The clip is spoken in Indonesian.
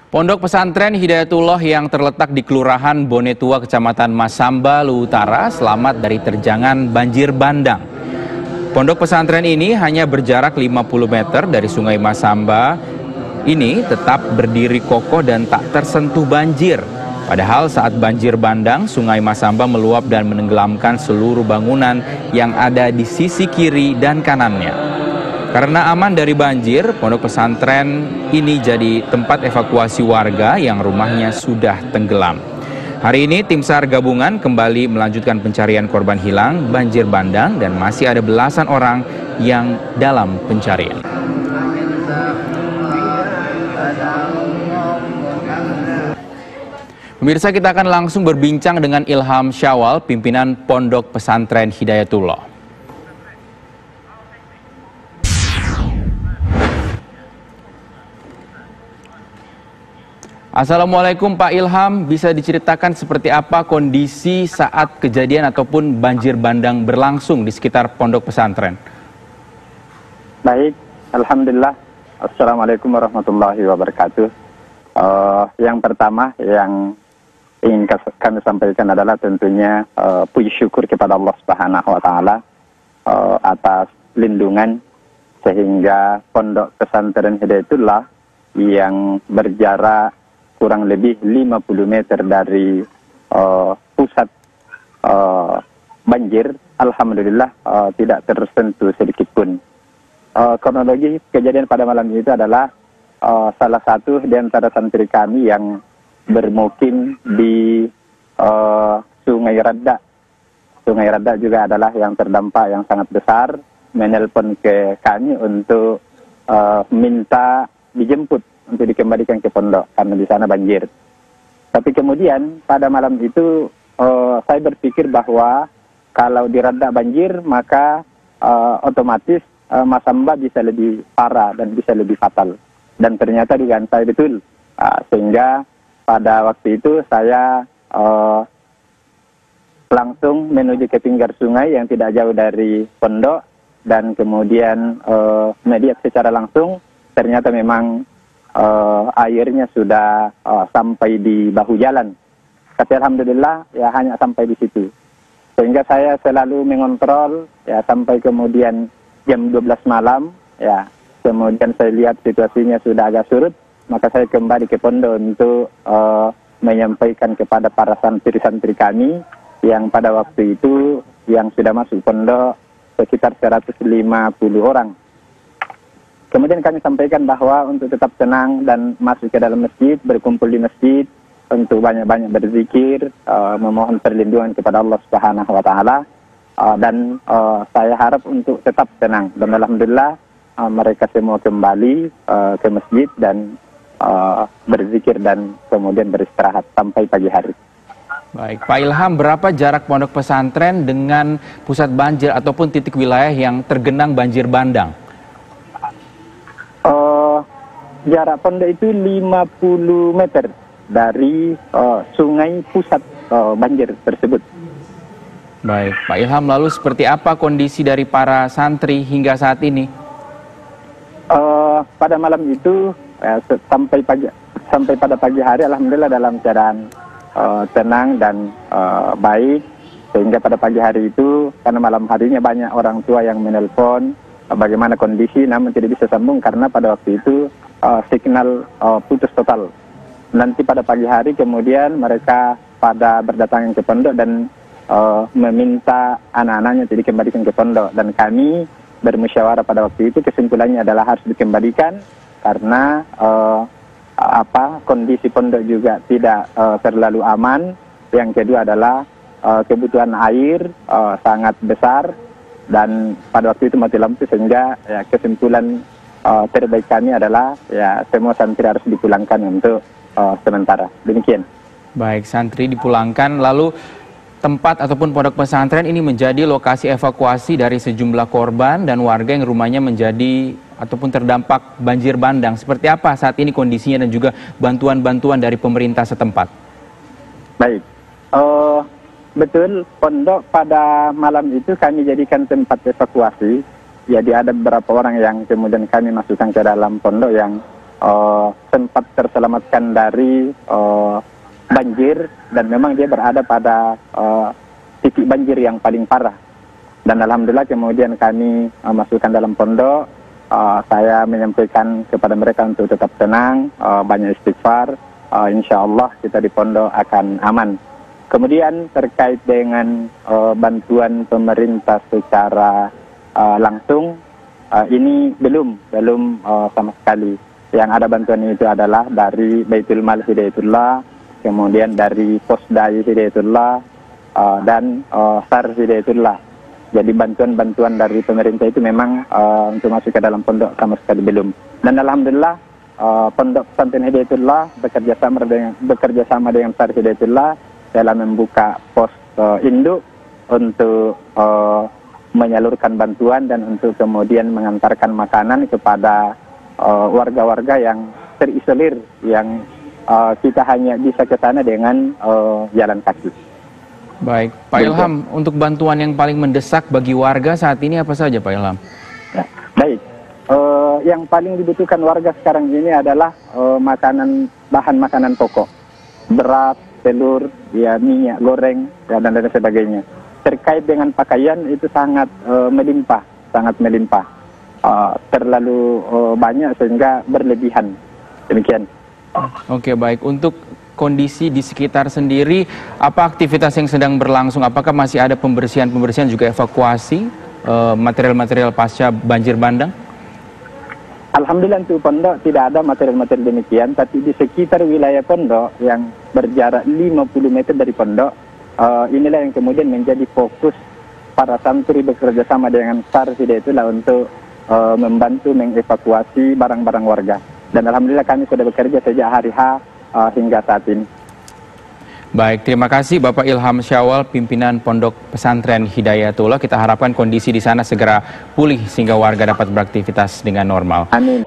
Pondok pesantren Hidayatullah yang terletak di Kelurahan Bonetua, Kecamatan Masamba, Luwu Utara, selamat dari terjangan banjir bandang. Pondok pesantren ini hanya berjarak 50 meter dari Sungai Masamba. Ini tetap berdiri kokoh dan tak tersentuh banjir. Padahal saat banjir bandang, Sungai Masamba meluap dan menenggelamkan seluruh bangunan yang ada di sisi kiri dan kanannya. Karena aman dari banjir, pondok pesantren ini jadi tempat evakuasi warga yang rumahnya sudah tenggelam. Hari ini tim SAR gabungan kembali melanjutkan pencarian korban hilang banjir bandang dan masih ada belasan orang yang dalam pencarian. Pemirsa, kita akan langsung berbincang dengan Ilham Syawal, pimpinan Pondok Pesantren Hidayatullah. Assalamualaikum Pak Ilham, bisa diceritakan seperti apa kondisi saat kejadian ataupun banjir bandang berlangsung di sekitar pondok pesantren? Baik, Alhamdulillah. Assalamualaikum warahmatullahi wabarakatuh. Yang pertama yang ingin kami sampaikan adalah tentunya puji syukur kepada Allah Subhanahu wa Ta'ala atas lindungan sehingga pondok pesantren Hidayatullah yang berjarak kurang lebih 50 meter dari pusat banjir, alhamdulillah tidak tersentuh sedikit pun. Kronologi kejadian pada malam itu adalah salah satu di antara santri kami yang bermukim di Sungai Radda. Sungai Radda juga adalah yang terdampak yang sangat besar, menelpon ke kami untuk minta dijemput untuk dikembalikan ke pondok karena di sana banjir. Tapi kemudian pada malam itu saya berpikir bahwa kalau di Radda banjir maka otomatis Masamba bisa lebih parah dan bisa lebih fatal. Dan ternyata dugaan saya betul. Sehingga pada waktu itu saya langsung menuju ke pinggir sungai yang tidak jauh dari pondok dan kemudian melihat secara langsung ternyata memang airnya sudah sampai di bahu jalan. Tapi alhamdulillah ya hanya sampai di situ. Sehingga saya selalu mengontrol ya sampai kemudian jam 12 malam ya. Kemudian saya lihat situasinya sudah agak surut, maka saya kembali ke pondok untuk menyampaikan kepada para santri-santri kami yang pada waktu itu yang sudah masuk pondok sekitar 150 orang. Kemudian kami sampaikan bahwa untuk tetap tenang dan masuk ke dalam masjid, berkumpul di masjid, untuk banyak-banyak berzikir, memohon perlindungan kepada Allah Subhanahu wa Ta'ala, dan saya harap untuk tetap tenang. Dan alhamdulillah mereka semua kembali ke masjid dan berzikir dan kemudian beristirahat sampai pagi hari. Baik, Pak Ilham, berapa jarak pondok pesantren dengan pusat banjir ataupun titik wilayah yang tergenang banjir bandang? Jarak pondok itu 50 meter dari sungai pusat banjir tersebut. Baik, Pak Ilham, lalu seperti apa kondisi dari para santri hingga saat ini? Pada malam itu sampai pada pagi hari, alhamdulillah dalam keadaan tenang dan baik. Sehingga pada pagi hari itu, karena malam harinya banyak orang tua yang menelpon bagaimana kondisi, namun tidak bisa sambung karena pada waktu itu signal putus total. Nanti pada pagi hari kemudian mereka pada berdatangan ke pondok dan meminta anak-anaknya jadi dikembalikan ke pondok, dan kami bermusyawarah pada waktu itu kesimpulannya adalah harus dikembalikan karena kondisi pondok juga tidak terlalu aman. Yang kedua adalah kebutuhan air sangat besar dan pada waktu itu mati lampu, sehingga ya, kesimpulan terbaik kami adalah ya semua santri harus dipulangkan untuk sementara. Demikian. Baik, santri dipulangkan. Lalu tempat ataupun pondok pesantren ini menjadi lokasi evakuasi dari sejumlah korban dan warga yang rumahnya menjadi ataupun terdampak banjir bandang. Seperti apa saat ini kondisinya dan juga bantuan-bantuan dari pemerintah setempat? Baik. Betul, pondok pada malam itu kami jadikan tempat evakuasi. Jadi ada beberapa orang yang kemudian kami masukkan ke dalam pondok yang sempat terselamatkan dari banjir, dan memang dia berada pada titik banjir yang paling parah. Dan alhamdulillah kemudian kami masukkan dalam pondok. Saya menyampaikan kepada mereka untuk tetap tenang, banyak istighfar. Insya Allah kita di pondok akan aman. Kemudian terkait dengan bantuan pemerintah secara langsung, ini belum sama sekali. Yang ada bantuan itu adalah dari Baitul Mal Hidayatullah, kemudian dari Posdai Hidayatullah, dan SAR Hidayatullah. Jadi bantuan-bantuan dari pemerintah itu memang untuk masuk ke dalam pondok sama sekali belum. Dan alhamdulillah Pondok Pesantren Hidayatullah bekerja sama dengan SAR Hidayatullah dalam membuka pos induk untuk menyalurkan bantuan dan untuk kemudian mengantarkan makanan kepada warga-warga yang terisolir, yang kita hanya bisa ke sana dengan jalan kaki. Baik, Pak Ilham, untuk bantuan yang paling mendesak bagi warga saat ini apa saja, Pak Ilham? Ya, baik, yang paling dibutuhkan warga sekarang ini adalah bahan makanan pokok, beras, telur, ya minyak goreng, ya, dan lain sebagainya. Terkait dengan pakaian itu sangat melimpah, terlalu banyak sehingga berlebihan. Demikian. Oke, baik. Untuk kondisi di sekitar sendiri, apa aktivitas yang sedang berlangsung? Apakah masih ada pembersihan juga evakuasi material-material pasca banjir bandang? Alhamdulillah untuk pondok tidak ada material-material demikian, tapi di sekitar wilayah pondok yang berjarak 50 meter dari pondok, inilah yang kemudian menjadi fokus para santri bekerja sama dengan SAR Hidayatullah untuk membantu mengevakuasi barang-barang warga. Dan alhamdulillah kami sudah bekerja sejak hari H hingga saat ini. Baik, terima kasih Bapak Ilham Syawal, pimpinan Pondok Pesantren Hidayatullah. Kita harapkan kondisi di sana segera pulih sehingga warga dapat beraktivitas dengan normal. Amin.